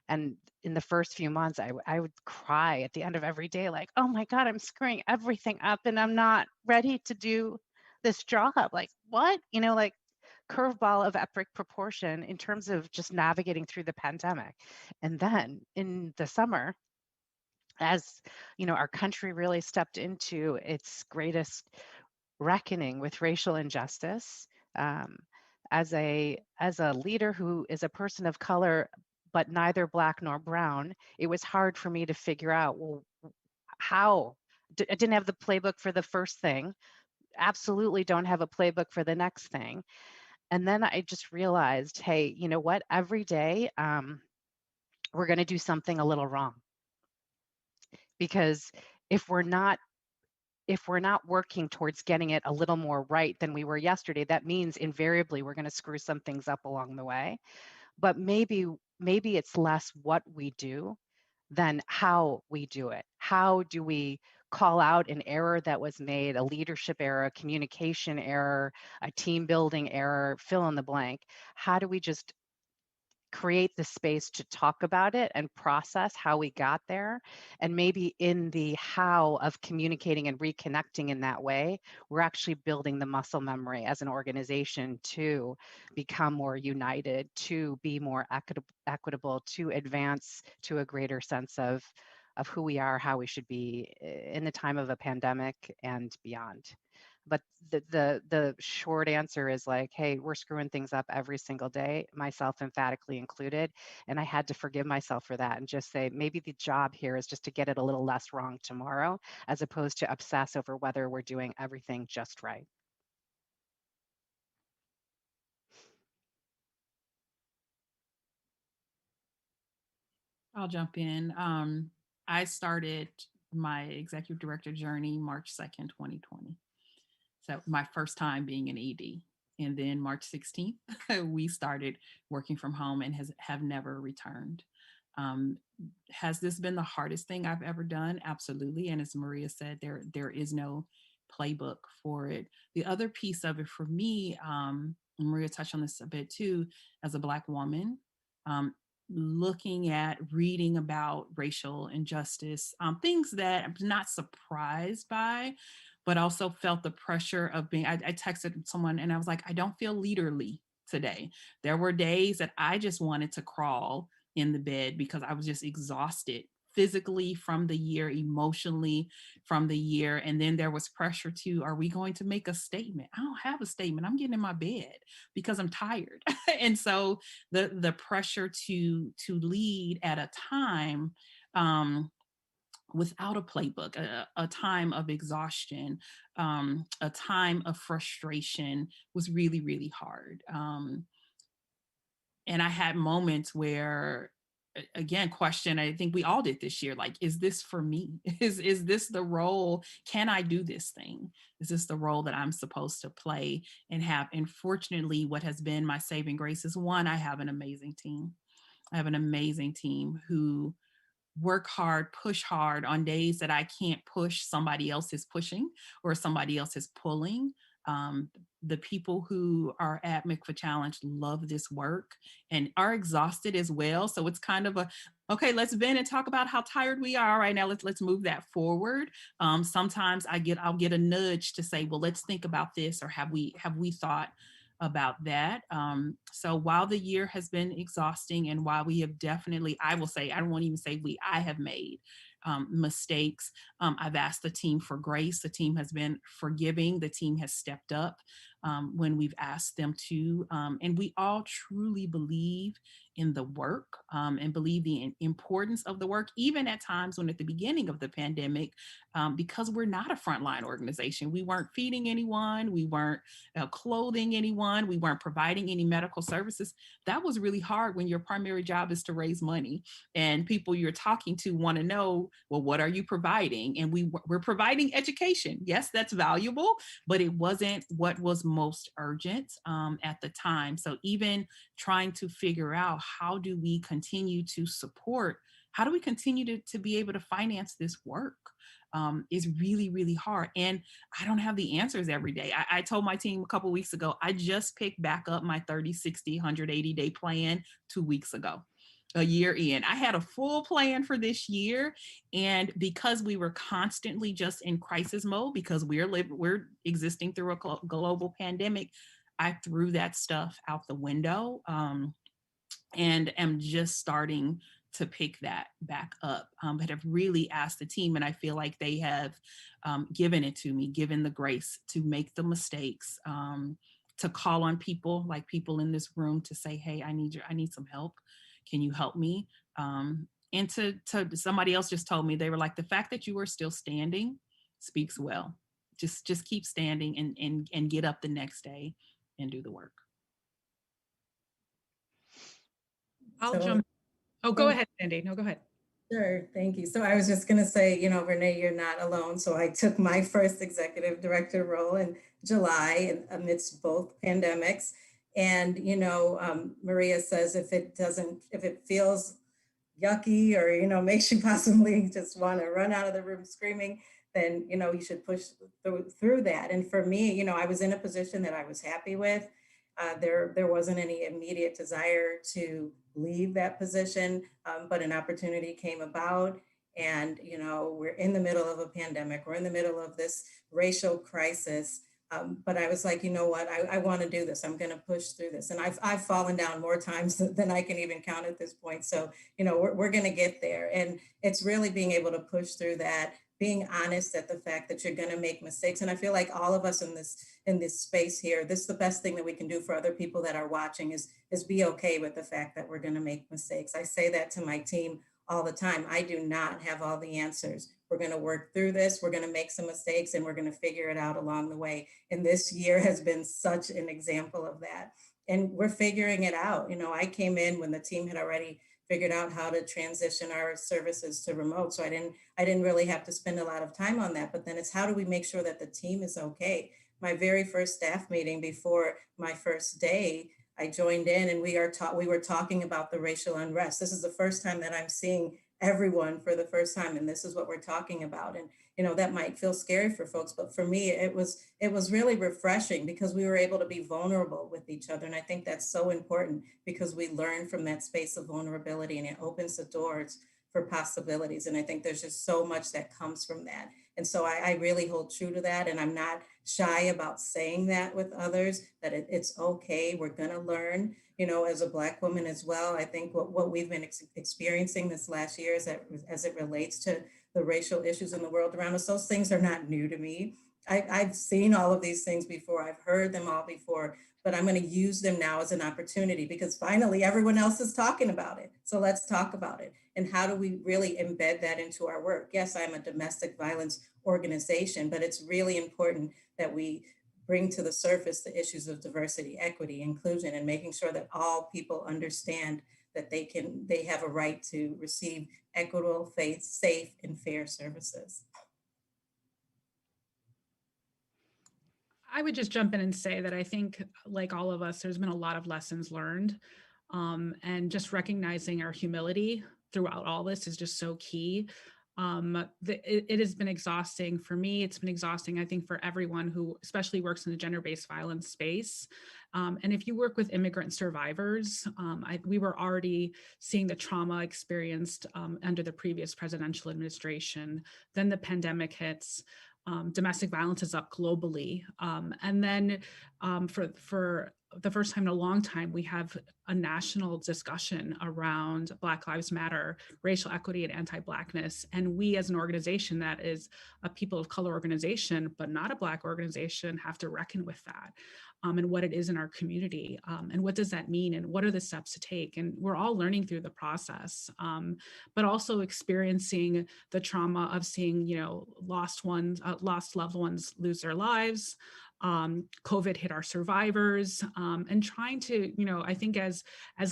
S2: And in the first few months, I would cry at the end of every day, like, oh my God, I'm screwing everything up and I'm not ready to do this job. Like, what? Like curveball of epic proportion in terms of just navigating through the pandemic. And then in the summer, as our country really stepped into its greatest reckoning with racial injustice, um, as a leader who is a person of color but neither black nor brown, it was hard for me to figure out, well, how. I didn't have the playbook for the first thing, absolutely don't have a playbook for the next thing. And then I just realized, hey, you know what, every day, we're going to do something a little wrong, because if we're not working towards getting it a little more right than we were yesterday, that means invariably we're going to screw some things up along the way. But maybe it's less what we do than how we do it. How do we call out an error that was made, a leadership error, a communication error, a team building error, fill in the blank? How do we just create the space to talk about it and process how we got there? And maybe in the how of communicating and reconnecting in that way, we're actually building the muscle memory as an organization to become more united, to be more equitable, to advance to a greater sense of who we are, how we should be in the time of a pandemic and beyond. But the short answer is like, hey, we're screwing things up every single day, myself emphatically included. And I had to forgive myself for that and just say, maybe the job here is just to get it a little less wrong tomorrow, as opposed to obsess over whether we're doing everything just right.
S6: I'll jump in. I started my executive director journey March 2nd, 2020. So my first time being an ED. And then March 16th, we started working from home and have never returned. Um, has this been the hardest thing I've ever done? Absolutely. And as Maria said, there is no playbook for it. The other piece of it for me, Maria touched on this a bit too, as a Black woman, um, looking at reading about racial injustice, things that I'm not surprised by, but also felt the pressure of being, I texted someone and I was like, I don't feel leaderly today. There were days that I just wanted to crawl in the bed because I was just exhausted physically from the year, emotionally from the year. And then there was pressure to, are we going to make a statement? I don't have a statement. I'm getting in my bed because I'm tired. And so the pressure to lead at a time, without a playbook, a time of exhaustion, a time of frustration was really, really hard. And I had moments where, again, question, I think we all did this year, like, is this for me? Is this the role? Can I do this thing? Is this the role that I'm supposed to play and have? And fortunately, what has been my saving grace is, one, I have an amazing team. I have an amazing team who work hard, push hard on days that I can't push, somebody else is pushing or somebody else is pulling. The people who are at McFA Challenge love this work and are exhausted as well. So it's kind of a, okay, let's vent and talk about how tired we are right now. Let's move that forward. Sometimes I'll get a nudge to say, well, let's think about this, or have we thought about that. So while the year has been exhausting and while we have definitely, I will say, I don't want to even say we, I have made mistakes. I've asked the team for grace. The team has been forgiving. The team has stepped up when we've asked them to. And we all truly believe in the work and believe the importance of the work, even at times when at the beginning of the pandemic, because we're not a frontline organization. We weren't feeding anyone. We weren't clothing anyone. We weren't providing any medical services. That was really hard when your primary job is to raise money and people you're talking to want to know, well, what are you providing? And we're providing education. Yes, that's valuable, but it wasn't what was most urgent at the time. So even trying to figure out, how do we continue to support, how do we continue to be able to finance this work? Is really, really hard. And I don't have the answers every day. I told my team a couple of weeks ago, I just picked back up my 30, 60, 180 day plan 2 weeks ago, a year in. I had a full plan for this year. And because we were constantly just in crisis mode, because we're existing through a global pandemic, I threw that stuff out the window and am just starting to pick that back up, but have really asked the team. And I feel like they have given it to me, given the grace to make the mistakes, to call on people like people in this room to say, hey, I need some help. Can you help me? And to somebody else just told me, they were like, the fact that you are still standing speaks well. Just keep standing and get up the next day and do the work.
S5: I'll
S4: So-
S5: jump. Oh, go ahead, Sandy. No, go ahead.
S4: Sure, thank you. So I was just going to say, Renee, you're not alone. So I took my first executive director role in July amidst both pandemics. And, Maria says if it feels yucky or, makes you possibly just want to run out of the room screaming, then, you should push through that. And for me, I was in a position that I was happy with. There wasn't any immediate desire to leave that position, but an opportunity came about. And, we're in the middle of a pandemic. We're in the middle of this racial crisis. But I was like, you know what, I want to do this. I'm going to push through this. And I've fallen down more times than I can even count at this point. So, we're going to get there. And it's really being able to push through that, being honest at the fact that you're going to make mistakes. And I feel like all of us in this space here, this is the best thing that we can do for other people that are watching is be okay with the fact that we're going to make mistakes. I say that to my team all the time. I do not have all the answers. We're going to work through this. We're going to make some mistakes and we're going to figure it out along the way. And this year has been such an example of that. And we're figuring it out. I came in when the team had already figured out how to transition our services to remote. So I didn't really have to spend a lot of time on that. But then it's how do we make sure that the team is okay? My very first staff meeting before my first day, I joined in and we were talking about the racial unrest. This is the first time that I'm seeing everyone for the first time, and this is what we're talking about. And that might feel scary for folks, but for me, it was really refreshing because we were able to be vulnerable with each other. And I think that's so important because we learn from that space of vulnerability and it opens the doors for possibilities. And I think there's just so much that comes from that. And so I really hold true to that. And I'm not shy about saying that with others, that it's okay. We're going to learn, as a Black woman as well. I think what we've been experiencing this last year is that as it relates to the racial issues in the world around us, those things are not new to me. I've seen all of these things before. I've heard them all before, but I'm going to use them now as an opportunity because finally everyone else is talking about it. So let's talk about it. And how do we really embed that into our work? Yes, I'm a domestic violence organization, but it's really important that we bring to the surface the issues of diversity, equity, inclusion, and making sure that all people understand that they have a right to receive equitable, safe, and fair services.
S5: I would just jump in and say that I think, like all of us, there's been a lot of lessons learned. And just recognizing our humility throughout all this is just so key. It has been exhausting for me. It's been exhausting, I think, for everyone who especially works in the gender-based violence space. And if you work with immigrant survivors, we were already seeing the trauma experienced under the previous presidential administration. Then the pandemic hits. Domestic violence is up globally. And then for the first time in a long time, we have a national discussion around Black Lives Matter, racial equity, and anti-Blackness. And we as an organization that is a people of color organization, but not a Black organization, have to reckon with that. And what it is in our community, and what does that mean, and what are the steps to take? And we're all learning through the process, but also experiencing the trauma of seeing, lost loved ones lose their lives. COVID hit our survivors, and trying to, I think as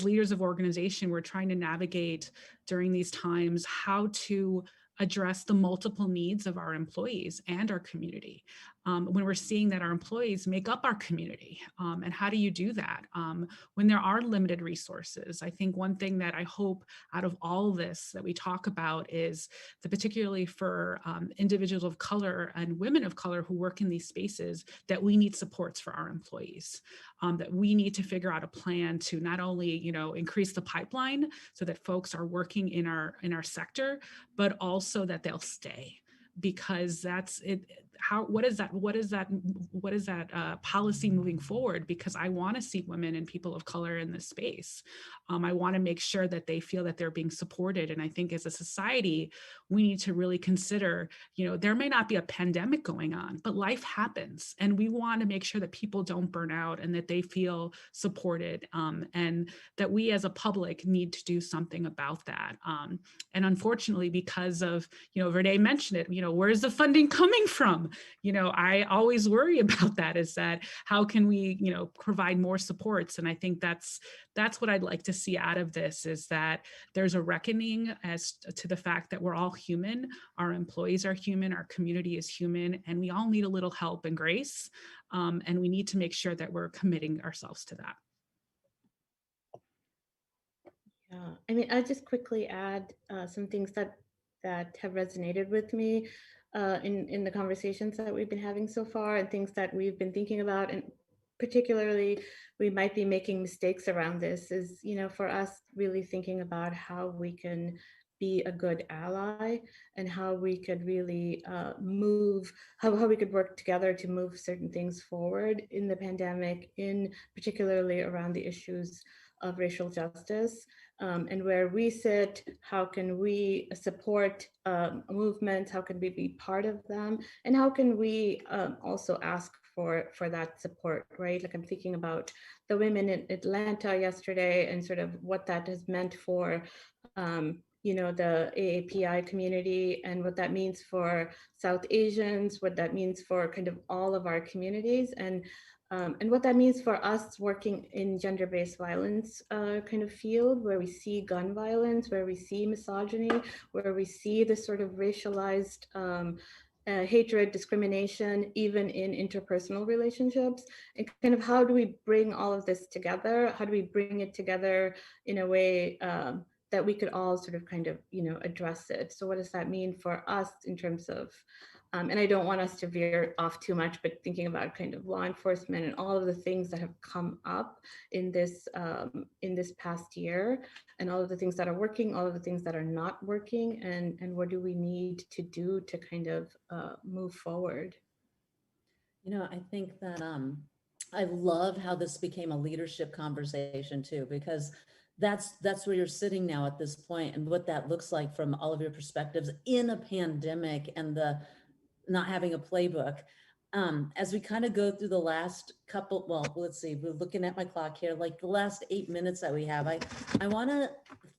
S5: leaders of organization, we're trying to navigate during these times how to address the multiple needs of our employees and our community. When we're seeing that our employees make up our community, and how do you do that when there are limited resources? I think one thing that I hope out of all this that we talk about is that particularly for individuals of color and women of color who work in these spaces, that we need supports for our employees, that we need to figure out a plan to not only, increase the pipeline so that folks are working in our sector, but also that they'll stay, because that's it. what is that policy moving forward? Because I want to see women and people of color in this space. I want to make sure that they feel that they're being supported. And I think as a society, we need to really consider, there may not be a pandemic going on, but life happens. And we want to make sure that people don't burn out and that they feel supported, and that we as a public need to do something about that. And unfortunately, because of, Renee mentioned it, where's the funding coming from? I always worry about that, is that how can we, provide more supports? And I think that's what I'd like to see out of this, is that there's a reckoning as to the fact that we're all human, our employees are human, our community is human, and we all need a little help and grace. And we need to make sure that we're committing ourselves to that.
S3: Yeah, I mean, I'll just quickly add some things that have resonated with me in the conversations that we've been having so far, and things that we've been thinking about, and particularly we might be making mistakes around this, is, for us really thinking about how we can be a good ally, and how we could really how we could work together to move certain things forward in the pandemic, in particularly around the issues of racial justice. And where we sit, how can we support movements? How can we be part of them? And how can we also ask for that support, right? Like, I'm thinking about the women in Atlanta yesterday, and sort of what that has meant for the AAPI community, and what that means for South Asians, what that means for kind of all of our communities, and what that means for us working in gender-based violence kind of field, where we see gun violence, where we see misogyny, where we see this sort of racialized hatred, discrimination, even in interpersonal relationships. And kind of how do we bring all of this together? How do we bring it together in a way that we could all sort of kind of, address it? So what does that mean for us in terms of, and I don't want us to veer off too much, but thinking about kind of law enforcement and all of the things that have come up in this past year, and all of the things that are working, all of the things that are not working, and what do we need to do to kind of move forward?
S1: I think that I love how this became a leadership conversation too, because that's where you're sitting now at this point, and what that looks like from all of your perspectives in a pandemic, and the not having a playbook. As we kind of go through the last couple, well, let's see, we're looking at my clock here, like the last 8 minutes that we have, I want to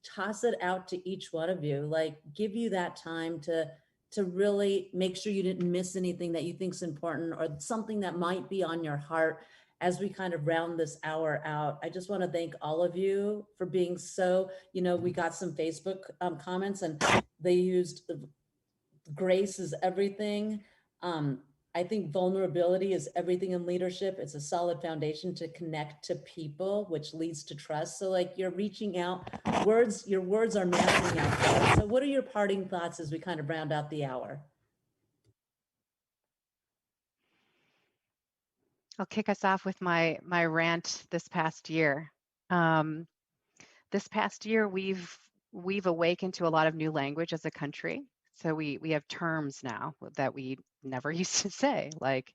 S1: toss it out to each one of you, like give you that time to really make sure you didn't miss anything that you think is important, or something that might be on your heart as we kind of round this hour out. I just want to thank all of you for being so, we got some Facebook comments, and they used grace is everything. I think vulnerability is everything in leadership. It's a solid foundation to connect to people, which leads to trust. So like, you're reaching out, your words are mattering out there. So what are your parting thoughts as we kind of round out the hour?
S2: I'll kick us off with my rant this past year. This past year, we've awakened to a lot of new language as a country. So we have terms now that we never used to say, like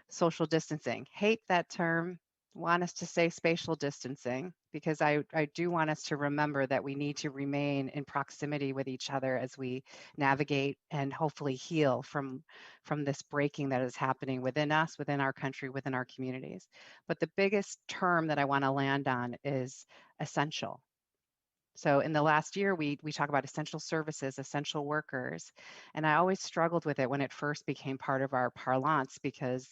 S2: social distancing. Hate that term. Want us to say spatial distancing, because I do want us to remember that we need to remain in proximity with each other as we navigate and hopefully heal from this breaking that is happening within us, within our country, within our communities. But the biggest term that I want to land on is essential. So in the last year, we talk about essential services, essential workers, and I always struggled with it when it first became part of our parlance, because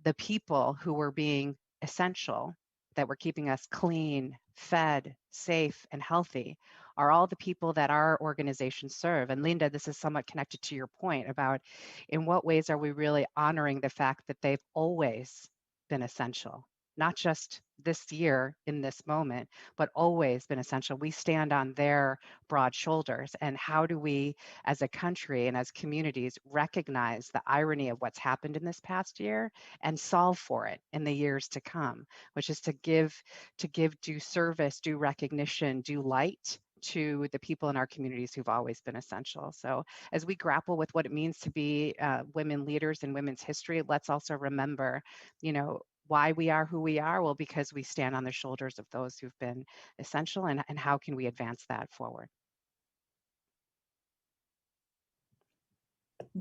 S2: the people who were being essential, that were keeping us clean, fed, safe, and healthy, are all the people that our organizations serve. And Linda, this is somewhat connected to your point about in what ways are we really honoring the fact that they've always been essential, not just this year in this moment, but always been essential. We stand on their broad shoulders. And how do we, as a country and as communities, recognize the irony of what's happened in this past year and solve for it in the years to come, which is to give due service, due recognition, due light to the people in our communities who've always been essential. So as we grapple with what it means to be women leaders in women's history, let's also remember, why we are who we are. Well, because we stand on the shoulders of those who've been essential, and how can we advance that forward?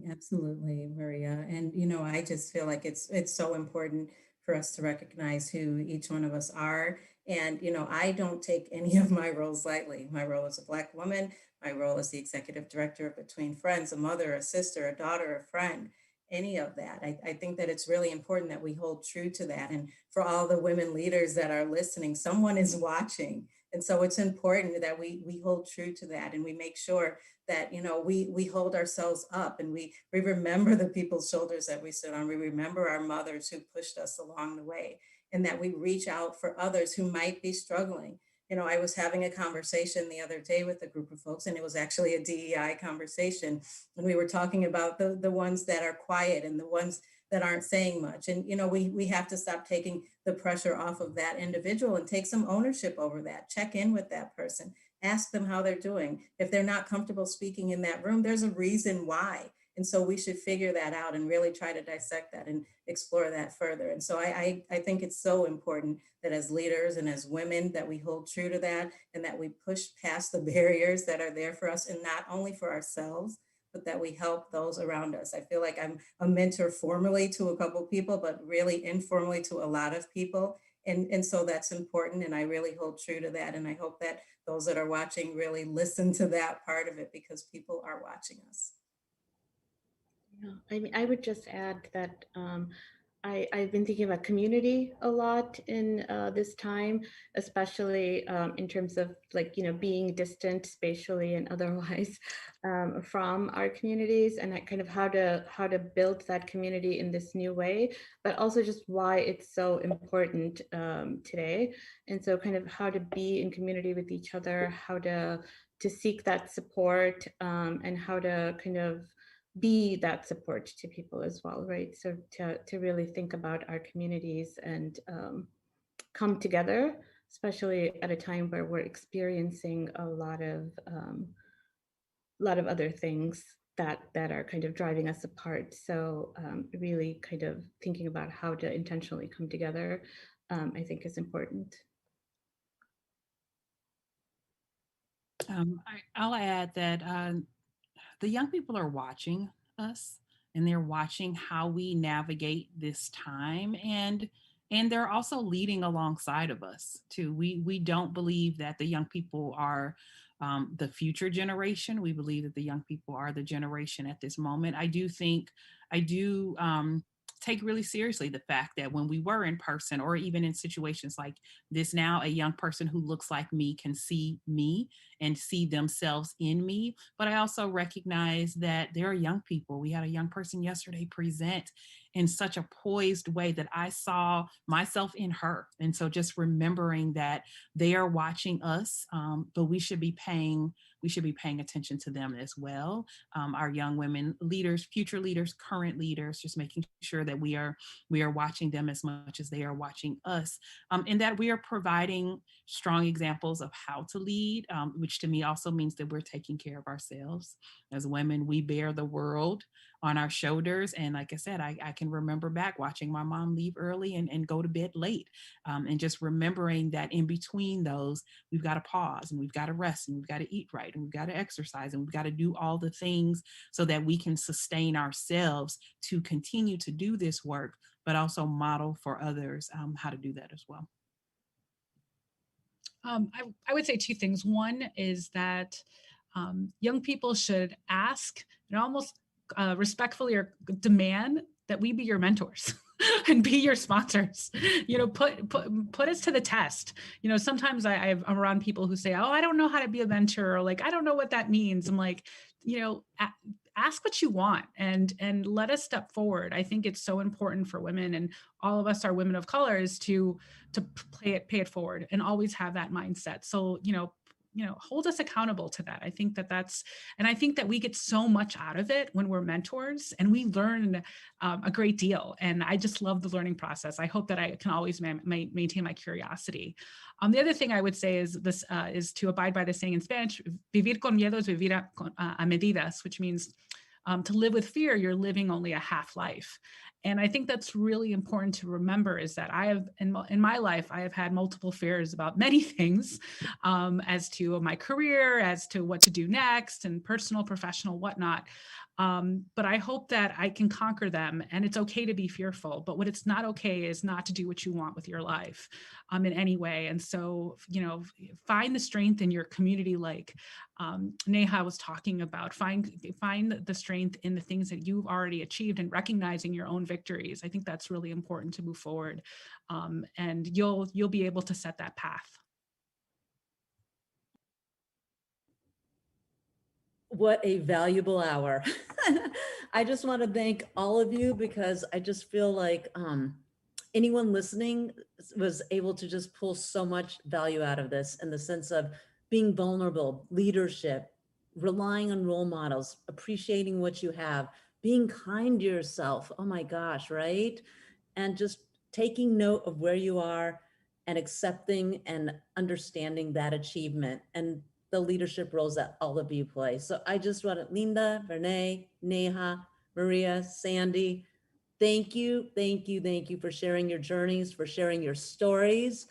S4: Absolutely, Maria. And I just feel like it's so important for us to recognize who each one of us are. And I don't take any of my roles lightly. My role as a Black woman, my role as the executive director of Between Friends, a mother, a sister, a daughter, a friend, any of that. I think that it's really important that we hold true to that. And for all the women leaders that are listening, someone is watching. And so it's important that we hold true to that, and we make sure that we hold ourselves up, and we remember the people's shoulders that we sit on. We remember our mothers who pushed us along the way, and that we reach out for others who might be struggling. I was having a conversation the other day with a group of folks, and it was actually a DEI conversation, and we were talking about the ones that are quiet and the ones that aren't saying much. And we have to stop taking the pressure off of that individual and take some ownership over that. Check in with that person, ask them how they're doing. If they're not comfortable speaking in that room, there's a reason why. And so we should figure that out and really try to dissect that and explore that further. And so I think it's so important that as leaders and as women that we hold true to that, and that we push past the barriers that are there for us, and not only for ourselves, but that we help those around us. I feel like I'm a mentor formally to a couple people, but really informally to a lot of people. And so that's important. And I really hold true to that. And I hope that those that are watching really listen to that part of it, because people are watching us.
S3: Yeah, I mean, I would just add that I've been thinking about community a lot in this time, especially in terms of being distant spatially and otherwise from our communities, and that kind of how to build that community in this new way, but also just why it's so important today. And so kind of how to be in community with each other, how to seek that support, and how to kind of be that support to people as well, right? So to really think about our communities and come together, especially at a time where we're experiencing a lot of other things that are kind of driving us apart. So really kind of thinking about how to intentionally come together, I think is important.
S6: I'll add that the young people are watching us, and they're watching how we navigate this time, and they're also leading alongside of us too. We don't believe that the young people are the future generation. We believe that the young people are the generation at this moment. I do take really seriously the fact that when we were in person, or even in situations like this now, a young person who looks like me can see me and see themselves in me. But I also recognize that there are young people. We had a young person yesterday present in such a poised way that I saw myself in her. And so just remembering that they are watching us, but we should be paying attention to them as well. Our young women leaders, future leaders, current leaders, just making sure that we are watching them as much as they are watching us, and that we are providing strong examples of how to lead, which to me also means that we're taking care of ourselves. As women, we bear the world on our shoulders. And like I said, I can remember back watching my mom leave early and go to bed late, and just remembering that in between those, we've got to pause, and we've got to rest, and we've got to eat right, and we've got to exercise, and we've got to do all the things so that we can sustain ourselves to continue to do this work, but also model for others how to do that as well.
S5: I would say two things. One is that young people should ask and almost respectfully or demand that we be your mentors and be your sponsors. Put us to the test. Sometimes I'm around people who say, "Oh, I don't know how to be a mentor," or like, "I don't know what that means." I'm like, ask what you want and let us step forward. I think it's so important for women, and all of us are women of color, is to pay it forward and always have that mindset. So, hold us accountable to that. I think and I think that we get so much out of it when we're mentors, and we learn a great deal. And I just love the learning process. I hope that I can always maintain my curiosity. The other thing I would say is is to abide by the saying in Spanish, vivir con miedo es vivir a medidas, which means to live with fear, you're living only a half life. And I think that's really important to remember, is that I have, in my life, I have had multiple fears about many things, as to my career, as to what to do next, and personal, professional, whatnot. But I hope that I can conquer them, and it's okay to be fearful. But what it's not okay is not to do what you want with your life in any way. And so, find the strength in your community, like Neha was talking about. Find the strength in the things that you've already achieved and recognizing your own victories. I think that's really important to move forward, and you'll be able to set that path.
S1: What a valuable hour. I just want to thank all of you, because I just feel like anyone listening was able to just pull so much value out of this, in the sense of being vulnerable, leadership, relying on role models, appreciating what you have, being kind to yourself. Oh my gosh, right? And just taking note of where you are and accepting and understanding that achievement and the leadership roles that all of you play. So I just want to, Linda, Renee, Neha, Maria, Sandy, thank you for sharing your journeys, for sharing your stories,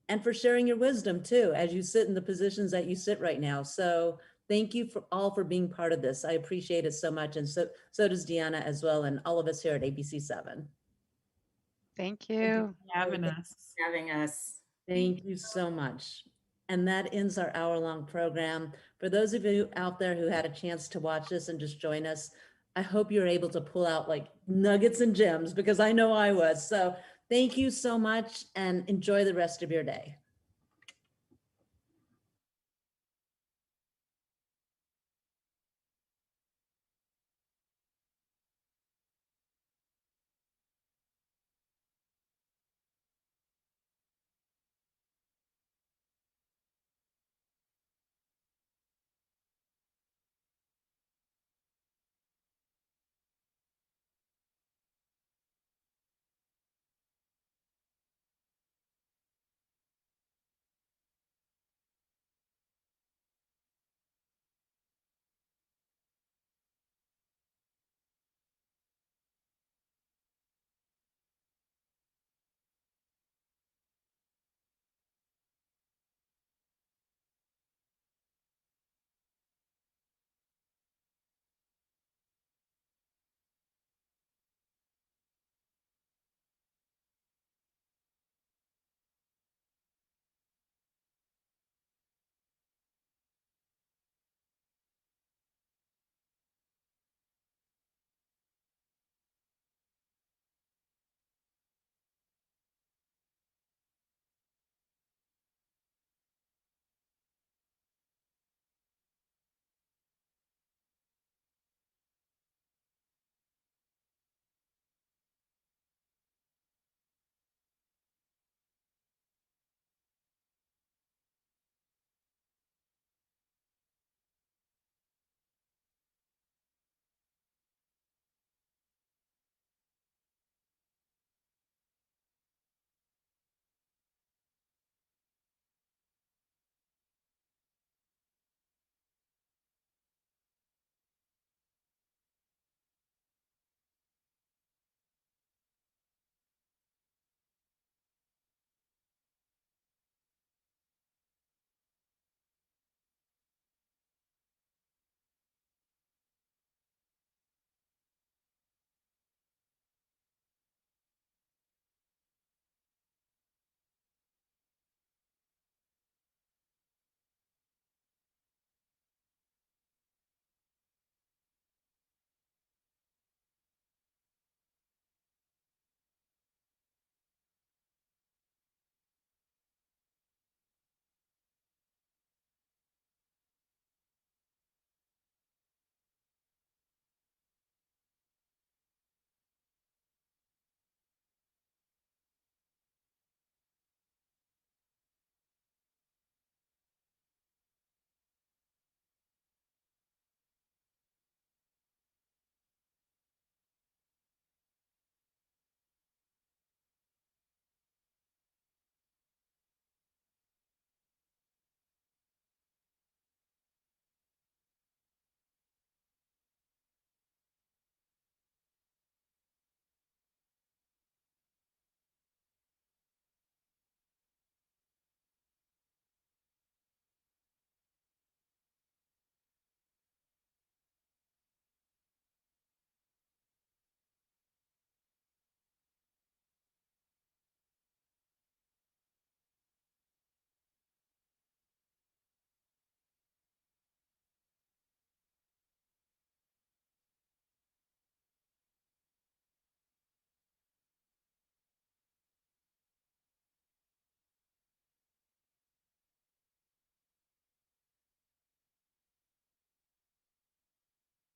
S1: and for sharing your wisdom too, as you sit in the positions that you sit right now. So thank you for being part of this. I appreciate it so much. And so does Deanna as well, and all of us here at ABC7.
S2: Thank
S6: Thank you
S2: you.
S6: for having us.
S4: Having us.
S1: Thank you so much. And that ends our hour-long program. For those of you out there who had a chance to watch this and just join us, I hope you're able to pull out like nuggets and gems, because I know I was. So thank you so much, and enjoy the rest of your day.